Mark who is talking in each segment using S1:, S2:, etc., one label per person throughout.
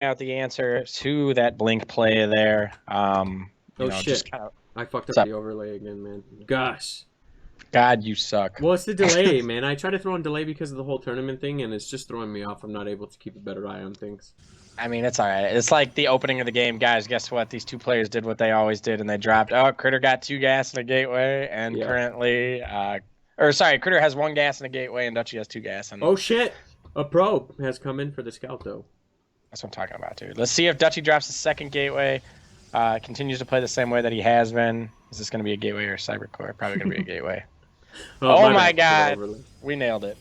S1: out the answer to that blink play there.
S2: Oh
S1: Just
S2: shit.
S1: kind of,
S2: I fucked
S1: what's
S2: up
S1: up?
S2: the overlay again, man. Gosh.
S1: God, you suck.
S2: Well, it's the delay, man. I try to throw on delay because of the whole tournament thing, and it's just throwing me off. I'm not able to keep a better eye on things.
S1: I mean, it's all right. It's like the opening of the game, guys. Guess what? These two players did what they always did, and they dropped. Oh, Critter got 2 gas and a gateway, and
S2: Yeah.
S1: currently, Critter has 1 gas and a gateway, and Dutchy has 2 gas, and
S2: Oh shit! A pro has come in for the scout though.
S1: that's what I'm talking about, dude. Let's see if Dutchy drops the second gateway. Continues to play the same way that he has been. Is this going to be a gateway or a cybercore? Probably going to be a gateway. Oh my
S2: bad for the
S1: God,
S2: overlay.
S1: we nailed it.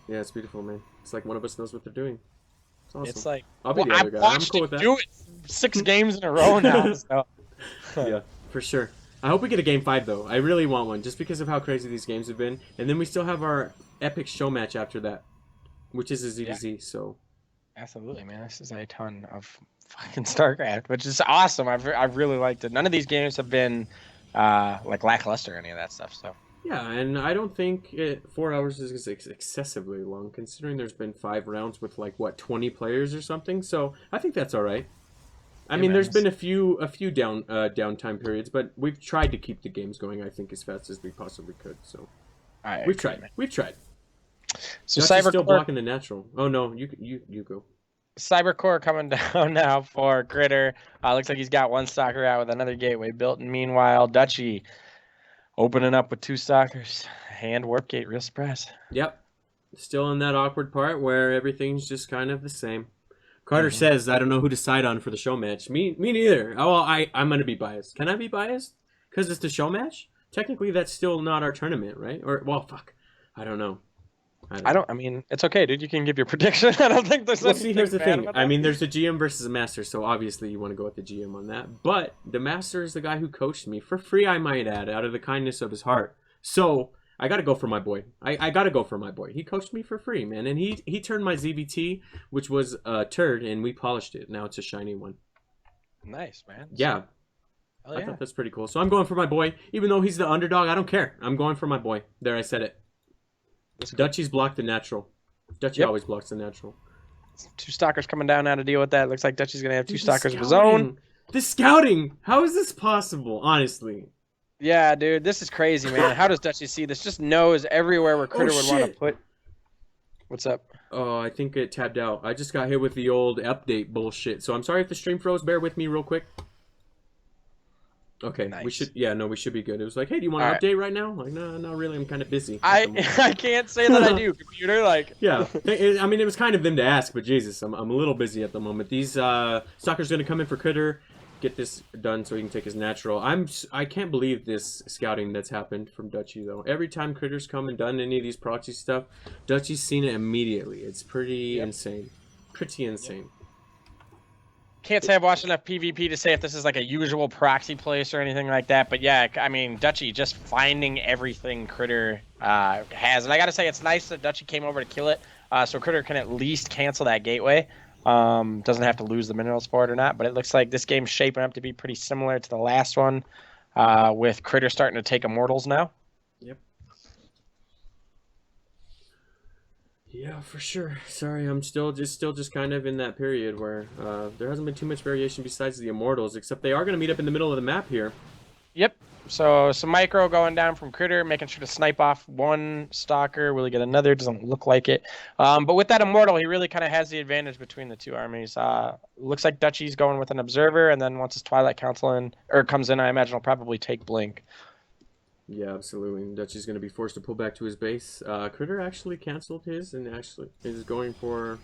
S2: Yeah, it's beautiful, man. It's like one of us knows what they're doing. It's awesome.
S1: It's like,
S2: I'll be
S1: well,
S2: the other
S1: I've
S2: guy. I'm
S1: watched
S2: cool
S1: him
S2: with that.
S1: do it 6 games in a row now. So.
S2: Yeah, for sure. I hope we get a game 5 though. I really want one, just because of how crazy these games have been. And then we still have our epic show match after that, which is a Z to Z. So
S1: Absolutely, man. This is a ton of fucking StarCraft, which is awesome. I've really liked it. None of these games have been like lackluster or any of that stuff. So
S2: yeah, and I don't think 4 hours is excessively long, considering there's been 5 rounds with like what 20 players or something. So I think that's all right. I
S1: Yeah,
S2: mean,
S1: man,
S2: there's been a few downtime periods, but we've tried to keep the games going. I think as fast as we possibly could. So we've tried.
S1: man.
S2: We've tried.
S1: So
S2: Dutch is still
S1: Cybercore,
S2: blocking the natural. Oh no, you go.
S1: Cybercore coming down now for Critter. Looks like he's got 1 stalker out with another gateway built. And meanwhile, Dutchy opening up with 2 stalkers. Hand warp gate, real surprise.
S2: Yep. Still in that awkward part where everything's just kind of the same. Carter says, "I don't know who to side on for the show match." Me neither. Oh, well, I'm gonna be biased. Can I be biased? Because it's the show match. Technically, that's still not our tournament, right? Or well, fuck. I don't know.
S1: I mean, it's okay, dude. You can give your prediction. I don't think there's
S2: Well,
S1: anything
S2: see, here's the
S1: bad
S2: thing.
S1: about
S2: I
S1: that.
S2: mean, there's a GM versus a master, so obviously you want to go with the GM on that. But the master is the guy who coached me for free, I might add, out of the kindness of his heart. So I got to go for my boy. I got to go for my boy. He coached me for free, man, and he turned my ZVT, which was a turd, and we polished it. Now it's a shiny one.
S1: Nice, man.
S2: Yeah,
S1: Hell
S2: I
S1: yeah.
S2: thought that's pretty cool. So I'm going for my boy, even though he's the underdog. I don't care. I'm going for my boy. There, I said it. Dutchy's blocked the natural. Dutchy
S1: Yep.
S2: always blocks the natural.
S1: 2 stalkers coming down now to deal with that. Looks like Dutchy's gonna have 2 stalkers of his
S2: scouting.
S1: own.
S2: The scouting. How is this possible? Honestly.
S1: Yeah, dude, this is crazy, man. How does Dutchy see this? Just knows everywhere where Critter would want to
S2: shit.
S1: put. What's up?
S2: Oh, I think it tabbed out. I just got hit with the old update bullshit. So I'm sorry if the stream froze. Bear with me real quick. Okay, we
S1: Nice.
S2: should. Yeah, no, we should be good. It was like, hey, do you want to
S1: All right.
S2: update right now? Like, no, not really. I'm kind of busy. at the
S1: I
S2: moment.
S1: I can't say that I do, computer. Like,
S2: Yeah, I mean, it was kind of them to ask, but Jesus, I'm a little busy at the moment. These stalkers gonna come in for Critter, get this done so he can take his natural. I can't believe this scouting that's happened from Dutchy though. Every time Critter's come and done any of these proxy stuff, Dutchy's seen it immediately. It's pretty insane, pretty insane.
S1: can't say I've watched enough PvP to say if this is like a usual proxy place or anything like that. But yeah, I mean, Dutchy just finding everything Critter has, and I gotta say it's nice that Dutchy came over to kill it, so Critter can at least cancel that gateway. Doesn't have to lose the minerals for it or not, but it looks like this game's shaping up to be pretty similar to the last one, with Critter starting to take immortals now.
S2: Yep. Yeah, for sure. Sorry, I'm still just kind of in that period where there hasn't been too much variation besides the immortals, except they are going to meet up in the middle of the map here.
S1: Yep. So some micro going down from Critter, making sure to snipe off 1 stalker. Will he get another? Doesn't look like it. But with that immortal, he really kind of has the advantage between the two armies. Looks like Dutchy's going with an observer, and then once his Twilight Council comes in, I imagine he'll probably take Blink.
S2: Yeah, absolutely. Dutchy's going to be forced to pull back to his base. Critter actually canceled his and actually is going for,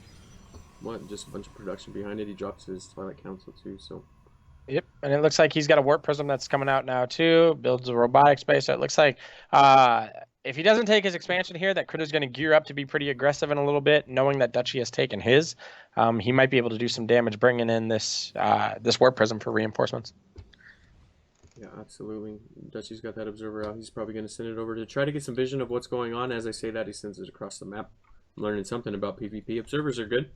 S2: what, just a bunch of production behind it. He drops his Twilight Council too, so.
S1: Yep, and it looks like he's got a warp prism that's coming out now too. Builds a robotic space. So it looks like if he doesn't take his expansion here, that Critter's going to gear up to be pretty aggressive in a little bit, knowing that Dutchy has taken his. He might be able to do some damage bringing in this warp prism for reinforcements.
S2: Yeah, absolutely. Dutchy's got that observer out. He's probably going to send it over to try to get some vision of what's going on. As I say that, he sends it across the map. I'm learning something about PvP. Observers are good.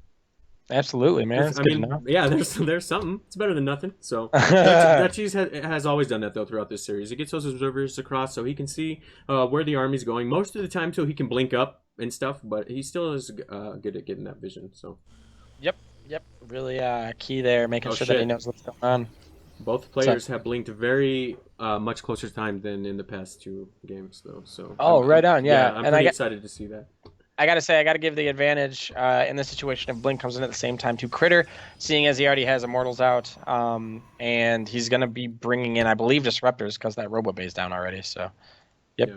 S1: Absolutely, man. It's good to know.
S2: yeah, there's something. It's better than nothing. So Dutchy's has always done that though throughout this series. He gets those observers across so he can see where the army's going most of the time, so he can blink up and stuff. But he still is good at getting that vision. So.
S1: Yep. Yep, really key there, making
S2: Oh,
S1: sure that he
S2: shit.
S1: knows what's going on.
S2: Both players have blinked very much closer time than in the past 2 games, though. So
S1: Oh, right on, yeah.
S2: I'm
S1: And
S2: pretty excited to see that.
S1: I gotta say, I gotta give the advantage in this situation if Blink comes in at the same time to Kritter, seeing as he already has Immortals out, and he's gonna be bringing in, I believe, Disruptors because that Robo Bay's down already. So, yep.
S2: Yeah.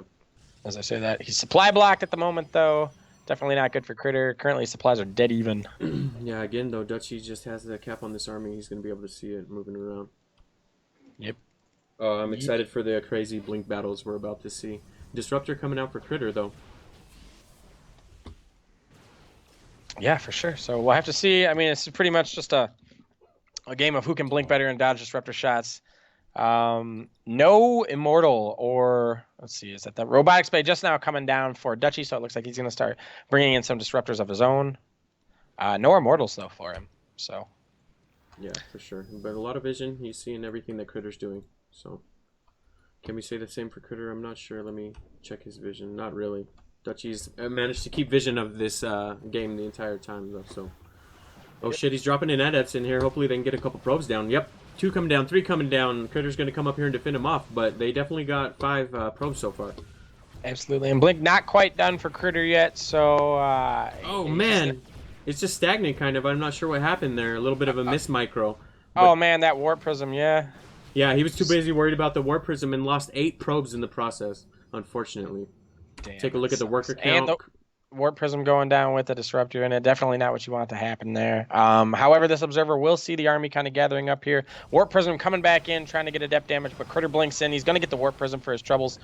S1: As I say that, he's supply blocked at the moment, though. Definitely not good for Kritter. Currently, supplies are dead even.
S2: Yeah, again, though, Dutchy just has the cap on this army. He's going to be able to see it moving around.
S1: Yep.
S2: I'm excited for the crazy Blink battles we're about to see. Disruptor coming out for Kritter, though.
S1: Yeah, for sure. So we'll have to see. I mean, it's pretty much just a game of who can blink better and dodge Disruptor shots. No Immortal or, let's see, is that the Robotics Bay just now coming down for Dutchy, so it looks like he's going to start bringing in some Disruptors of his own. No Immortals, though, for him. So.
S2: Yeah, for sure. But a lot of vision. He's seeing everything that Kritter's doing. So, can we say the same for Kritter? I'm not sure. Let me check his vision. Not really. Dutchy's managed to keep vision of this game the entire time, though. So, oh shit, he's dropping in adepts in here. Hopefully they can get a couple probes down. Yep, 2 coming down, 3 coming down. Kritter's going to come up here and defend him off, but they definitely got 5 probes so far.
S1: Absolutely, and Blink not quite done for Kritter yet, so...
S2: oh man, it's just stagnant kind of. I'm not sure what happened there. A little bit of a miss micro.
S1: Oh man, that Warp Prism, yeah.
S2: Yeah, he was too busy worried about the Warp Prism and lost 8 probes in the process, unfortunately.
S1: Damn,
S2: take a look at the worker count.
S1: And the Warp Prism going down with the Disruptor in it. Definitely not what you want to happen there. However, this Observer will see the army kind of gathering up here. Warp Prism coming back in, trying to get adept damage, but Kritter blinks in. He's going to get the Warp Prism for his troubles.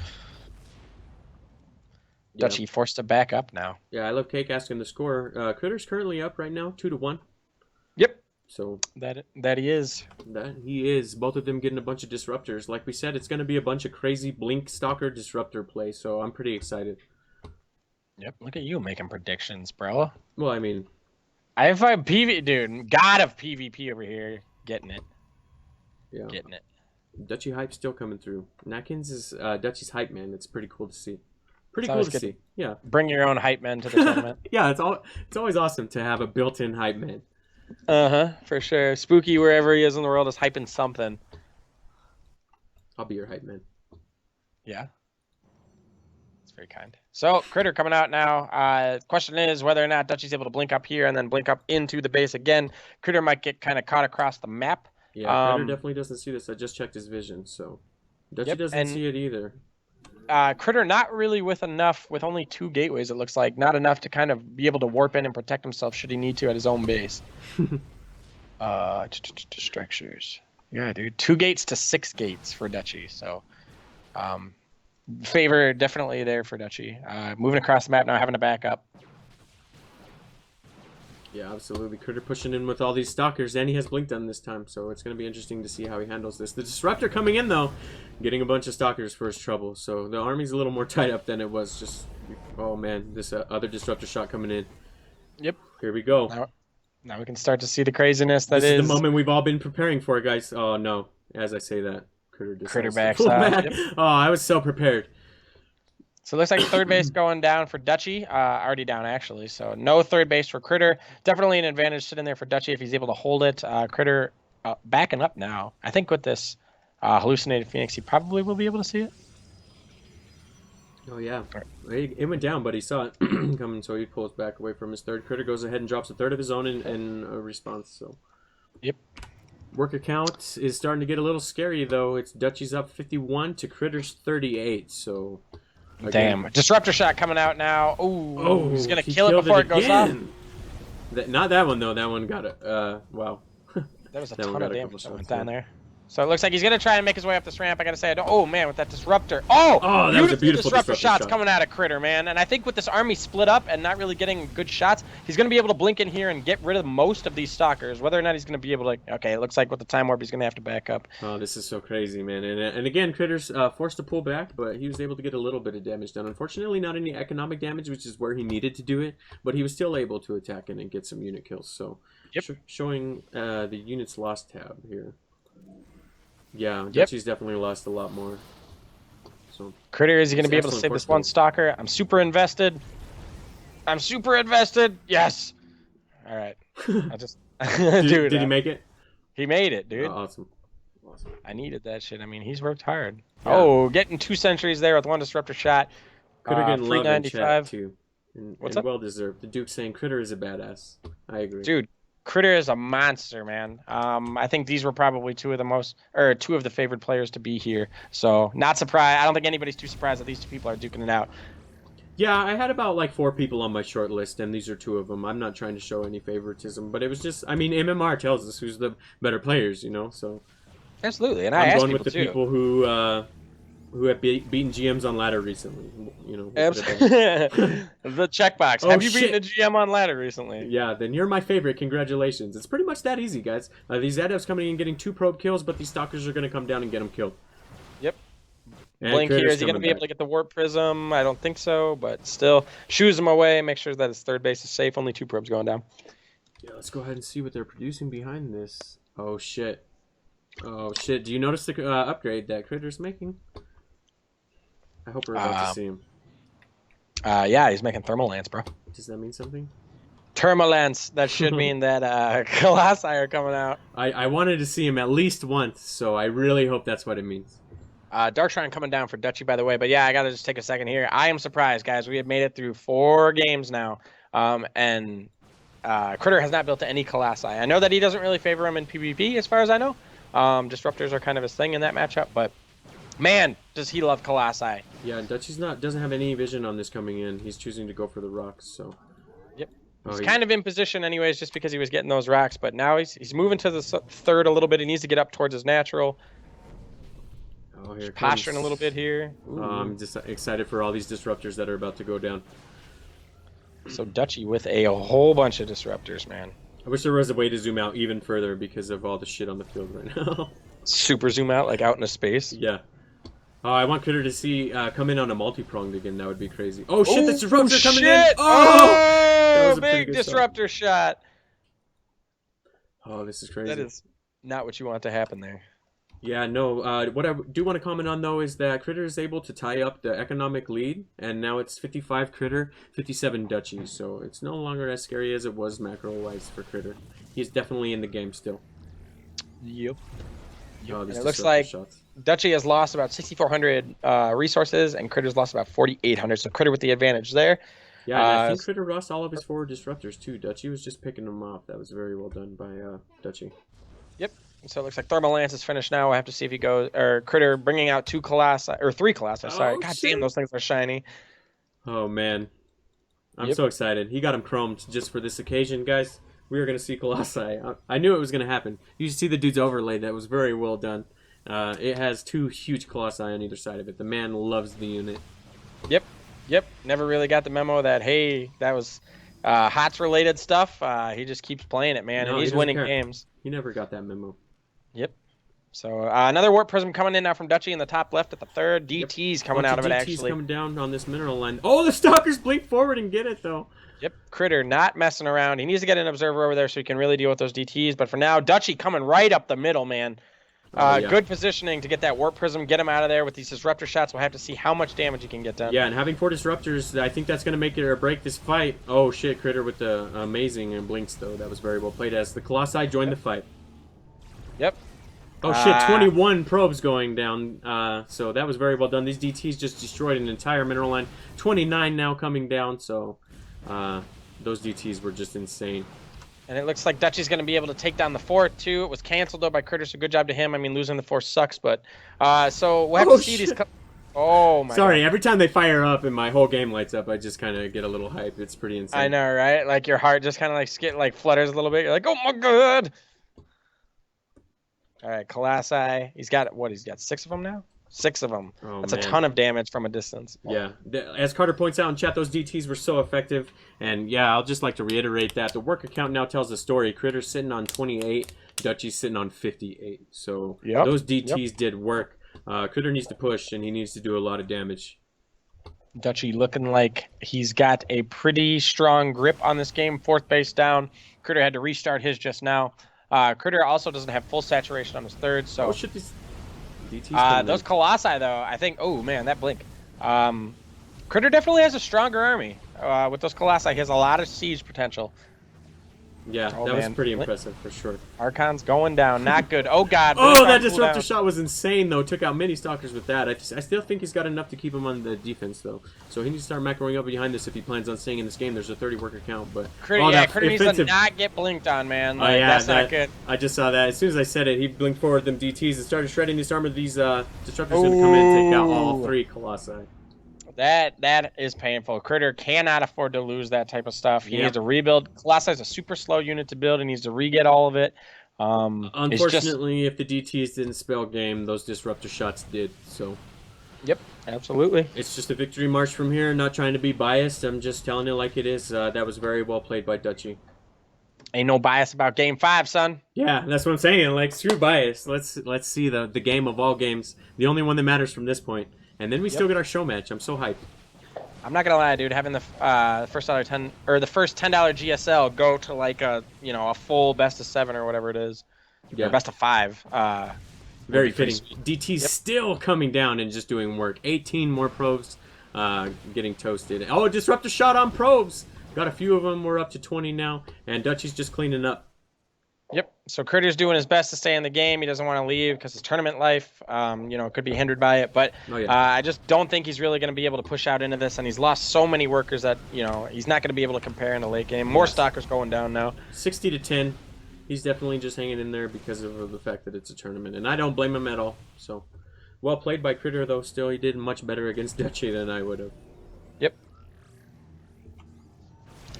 S2: Yeah.
S1: Dutchy forced to back up now.
S2: Yeah, I love Cake asking the score. Kritter's currently up right now, 2-1.
S1: Yep.
S2: So
S1: that he is.
S2: That he is. Both of them getting a bunch of disruptors. Like we said, it's going to be a bunch of crazy Blink Stalker disruptor play, so I'm pretty excited.
S1: Yep, look at you making predictions, bro.
S2: Well, I mean...
S1: I have a PvP, dude. God of PvP over here. Getting it.
S2: Yeah.
S1: Getting it.
S2: Dutchy hype still coming through. Nakins is Dutchy's hype man. It's pretty cool to see. Pretty
S1: It's
S2: cool
S1: always
S2: to
S1: good.
S2: see. Yeah.
S1: Bring your own hype men to the tournament.
S2: Yeah, it's always awesome to have a built-in hype man.
S1: Uh-huh, for sure. Spooky, wherever he is in the world, is hyping something.
S2: I'll be your hype man.
S1: Yeah. It's very kind. So, Kritter coming out now. Question is whether or not Dutchy's able to blink up here and then blink up into the base again. Kritter might get kind of caught across the map.
S2: Yeah, Kritter definitely doesn't see this. I just checked his vision, so... Dutchy doesn't see it either.
S1: Kritter not really with only 2 gateways, it looks like. Not enough to kind of be able to warp in and protect himself should he need to at his own base. Structures. Yeah, dude. 2 gates to 6 gates for Dutchy. So, favor definitely there for Dutchy. Moving across the map now, having to back up.
S2: Yeah, absolutely. Kritter pushing in with all these stalkers, and he has blink done this time, so it's going to be interesting to see how he handles this. The Disruptor coming in, though, getting a bunch of stalkers for his trouble, so the army's a little more tied up than it was just... Oh, man, this other Disruptor shot coming in.
S1: Yep.
S2: Here we go.
S1: Now we can start to see the craziness that
S2: this is the moment we've all been preparing for, guys. Oh, no. As I say that, Kritter
S1: backs out. Yep.
S2: Oh, I was so prepared.
S1: So it looks like third base going down for Dutchy. Already down, actually. So no third base for Kritter. Definitely an advantage sitting there for Dutchy if he's able to hold it. Kritter backing up now. I think with this hallucinated Phoenix, he probably will be able to see it.
S2: Oh, yeah. It went down, but he saw it coming, so he pulls back away from his third. Kritter goes ahead and drops a third of his own in a response. So.
S1: Yep.
S2: Worker count is starting to get a little scary, though. It's Dutchy's up 51 to Kritter's 38, so... Again.
S1: Damn. Disruptor shot coming out now. Ooh,
S2: oh,
S1: he's going to kill it before it goes off.
S2: Not that one, though. That one got it. Wow.
S1: There was a ton of damage that went down there. So it looks like he's going to try and make his way up this ramp. I got to say, oh, man, with that Disruptor. Oh,
S2: that was a beautiful disruptor
S1: shots
S2: shot.
S1: coming out of Kritter, man. And I think with this army split up and not really getting good shots, he's going to be able to blink in here and get rid of most of these stalkers. Whether or not he's going to be able to... Okay, it looks like with the time warp, he's going to have to back up.
S2: Oh, this is so crazy, man. And again, Kritter's forced to pull back, but he was able to get a little bit of damage done. Unfortunately, not any economic damage, which is where he needed to do it. But he was still able to attack and get some unit kills. So, showing the units lost tab here. Yeah, Dutchy's definitely lost a lot more. So
S1: Kritter, is he going to be able to save this one stalker? I'm super invested. Yes. All right. Dude,
S2: Did he make it?
S1: he made it, dude.
S2: Oh, awesome. Awesome.
S1: I needed that shit. I mean, he's worked hard.
S2: Yeah.
S1: Oh, getting 2 centuries there with 1 disruptor shot.
S2: Critter getting
S1: Free
S2: love in chat
S1: 95.
S2: too. And
S1: What's up?
S2: well deserved. The Duke saying Critter is a badass. I agree.
S1: Dude, Kritter is a monster, man. I think these were probably 2 of the favored players to be here. So not surprised. I don't think anybody's too surprised that these 2 people are duking it out.
S2: Yeah, I had about like 4 people on my short list, and these are 2 of them. I'm not trying to show any favoritism, but it was just, I mean, MMR tells us who's the better players, you know. So
S1: Absolutely, and
S2: I'm going with the people who have beaten GMs on ladder recently. You know.
S1: The checkbox.
S2: Oh,
S1: Have you
S2: shit.
S1: beaten a GM on ladder recently?
S2: Yeah, then you're my favorite. Congratulations. It's pretty much that easy, guys. These adepts coming in getting 2 probe kills, but these stalkers are going to come down and get them killed.
S1: Yep.
S2: And
S1: Blink here.
S2: Critter's
S1: Is he going to
S2: coming
S1: be able
S2: back.
S1: to get the warp prism? I don't think so, but still. Shoos him away. Make sure that his third base is safe. Only 2 probes going down.
S2: Yeah, let's go ahead and see what they're producing behind this. Oh, shit. Oh, shit. Do you notice the upgrade that Critter's making? I hope we're about to see him.
S1: Yeah, he's making thermal lance, bro.
S2: Does that mean something?
S1: Thermal lance. That should mean that Colossi are coming out.
S2: I wanted to see him at least once, so I really hope that's what it means.
S1: Darkshrine coming down for Dutchy, by the way. But yeah, I got to just take a second here. I am surprised, guys. We have made it through 4 games now. And Kritter has not built any Colossi. I know that he doesn't really favor him in PvP, as far as I know. Disruptors are kind of his thing in that matchup. But, man, does he love Colossi.
S2: Yeah, Dutchy's doesn't have any vision on this coming in. He's choosing to go for the rocks, so...
S1: Yep.
S2: Oh,
S1: He's kind of in position anyways just because he was getting those rocks. But now he's moving to the third a little bit. He needs to get up towards his natural.
S2: Oh, here
S1: Posturing a little bit here.
S2: I'm just excited for all these disruptors that are about to go down.
S1: So Dutchy with a whole bunch of disruptors, man.
S2: I wish there was a way to zoom out even further because of all the shit on the field right now.
S1: Super zoom out, like out into space.
S2: Yeah. I want Kritter to see come in on a multi-pronged again. That would be crazy. Oh shit, the disruptor coming in! Oh! That was a pretty
S1: Big
S2: good
S1: disruptor shot.
S2: Oh, this is crazy.
S1: That is not what you want to happen there.
S2: Yeah, no. What I do want to comment on, though, is that Kritter is able to tie up the economic lead, and now it's 55 Kritter, 57 Dutchy, so it's no longer as scary as it was macro-wise for Kritter. He's definitely in the game still.
S1: Yep.
S2: Oh,
S1: It looks like
S2: shots.
S1: Dutchy has lost about 6,400 resources, and Kritter's lost about 4,800, so Kritter with the advantage there.
S2: Yeah, and I think Kritter lost all of his forward disruptors, too. Dutchy was just picking them off. That was very well done by Dutchy.
S1: Yep. So it looks like Thermal Lance is finished now. I have to see if he goes, or Kritter bringing out 2 Colossi, or 3 Colossi, sorry.
S2: Oh,
S1: God
S2: shit.
S1: damn, those things are shiny.
S2: Oh, man. I'm so excited. He got him chromed just for this occasion, guys. We were going to see Colossi. I knew it was going to happen. You see the dude's overlay. That was very well done. It has 2 huge Colossi on either side of it. The man loves the unit.
S1: Yep. Never really got the memo that, hey, that was HOTS related stuff. He just keeps playing it, man,
S2: No,
S1: and
S2: he
S1: he's
S2: doesn't
S1: winning
S2: care.
S1: games.
S2: He never got that memo.
S1: Yep. So another Warp Prism coming in now from Dutchy in the top left at the third. DT's coming out of it,
S2: DT's
S1: actually.
S2: coming down on this mineral line. Oh, the stalkers blink forward and get it, though.
S1: Yep. Kritter not messing around. He needs to get an observer over there so he can really deal with those DTs. But for now, Dutchy coming right up the middle, man.
S2: Oh, yeah.
S1: Good positioning to get that Warp Prism, get him out of there with these disruptor shots. We'll have to see how much damage he can get done.
S2: Yeah, and having 4 disruptors, I think that's going to make it or break this fight. Oh, shit, Kritter with the amazing blinks, though. That was very well played as the Colossi joined the fight.
S1: Yep.
S2: Oh, shit, 21 probes going down. So that was very well done. These DTs just destroyed an entire mineral line. 29 now coming down, so those DTs were just insane.
S1: And it looks like Dutchy's going to be able to take down the fort, too. It was canceled, though, by Kritter, so good job to him. I mean, losing the fort sucks, but... so we'll have to see these... Oh, my
S2: Sorry,
S1: God.
S2: every time they fire up and my whole game lights up, I just kind of get a little hype. It's pretty insane.
S1: I know, right? Like, your heart just kind of, like, flutters a little bit. You're like, oh, my God! All right, Colossi. He's got, what, he's got 6 of them now? 6 of them.
S2: Oh,
S1: That's
S2: man.
S1: a ton of damage from a distance.
S2: Yeah, as Carter points out in chat, those DTs were so effective. And yeah, I'll just like to reiterate that. The work account now tells the story. Critter's sitting on 28, Dutchy's sitting on 58. So those DTs did work. Kritter needs to push, and he needs to do a lot of damage.
S1: Dutchy looking like he's got a pretty strong grip on this game. 4th base down. Kritter had to restart his just now. Kritter also doesn't have full saturation on his 3rd, so...
S2: Oh, shit, these DTs
S1: those Colossi, though, I think... Oh, man, that blink. Kritter definitely has a stronger army. With those Colossi, he has a lot of siege potential.
S2: Yeah,
S1: Oh,
S2: that was
S1: man.
S2: pretty impressive for sure.
S1: Archon's going down. Not good. Oh, God.
S2: Oh, that
S1: cooldown.
S2: disruptor shot was insane, though. Took out many stalkers with that. I still think he's got enough to keep him on the defense, though. So he needs to start macroing up behind this if he plans on staying in this game. There's a 30 worker count, but
S1: Critter needs to not get blinked on, man. Like, that's not good.
S2: I just saw that. As soon as I said it, he blinked forward them DTs and started shredding his armor. These disruptors going to come in and take out all 3 Colossi.
S1: That is painful. Kritter cannot afford to lose that type of stuff. He needs to rebuild. Colossi is a super slow unit to build. He needs to re-get all of it.
S2: Unfortunately, if the DTs didn't spell game, those disruptor shots did. So.
S1: Yep, absolutely.
S2: It's just a victory march from here. Not trying to be biased. I'm just telling it like it is. That was very well played by Dutchy.
S1: Ain't no bias about Game 5, son.
S2: Yeah, that's what I'm saying. Like, screw bias. Let's see the game of all games. The only one that matters from this point. And then we still get our show match. I'm so hyped.
S1: I'm not gonna lie, dude. Having the first $10 GSL go to like a full best of 7 or whatever it is, or best of 5.
S2: Very fitting. DT's still coming down and just doing work. 18 more probes, getting toasted. Oh, disruptor shot on probes. Got a few of them. We're up to 20 now, and Dutchy's just cleaning up.
S1: Yep. So Critter's doing his best to stay in the game. He doesn't want to leave because his tournament life, could be hindered by it. But I just don't think he's really going to be able to push out into this. And he's lost so many workers that he's not going to be able to compare in the late game. More stalkers going down now.
S2: 60 to 10. He's definitely just hanging in there because of the fact that it's a tournament, and I don't blame him at all. So, well played by Kritter, though. Still, he did much better against Dutchy than I would have.
S1: Yep.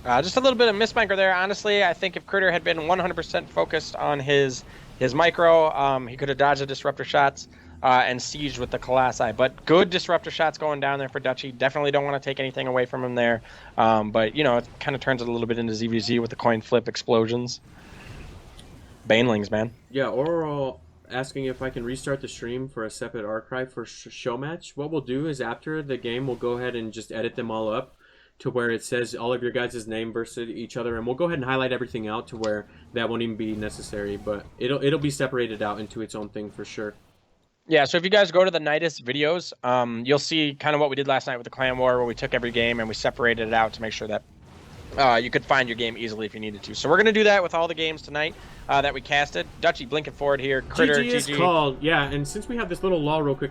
S1: Just a little bit of mismicro there. Honestly, I think if Kritter had been 100% focused on his micro, he could have dodged the disruptor shots and sieged with the Colossi. But good disruptor shots going down there for Dutchy. Definitely don't want to take anything away from him there. But, it kind of turns it a little bit into ZVZ with the coin flip explosions. Banelings, man. Yeah,
S2: Oral asking if I can restart the stream for a separate archive for show match. What we'll do is after the game, we'll go ahead and just edit them all up to where it says all of your guys' name versus each other, and we'll go ahead and highlight everything out to where that won't even be necessary, but it'll be separated out into its own thing for sure.
S1: Yeah, so if you guys go to the Nidus videos, you'll see kind of what we did last night with the Clan War, where we took every game and we separated it out to make sure that you could find your game easily if you needed to. So we're going to do that with all the games tonight that we casted. Dutchy blinking forward here. Kritter,
S2: GG is called. Yeah, and since we have this little lull real quick,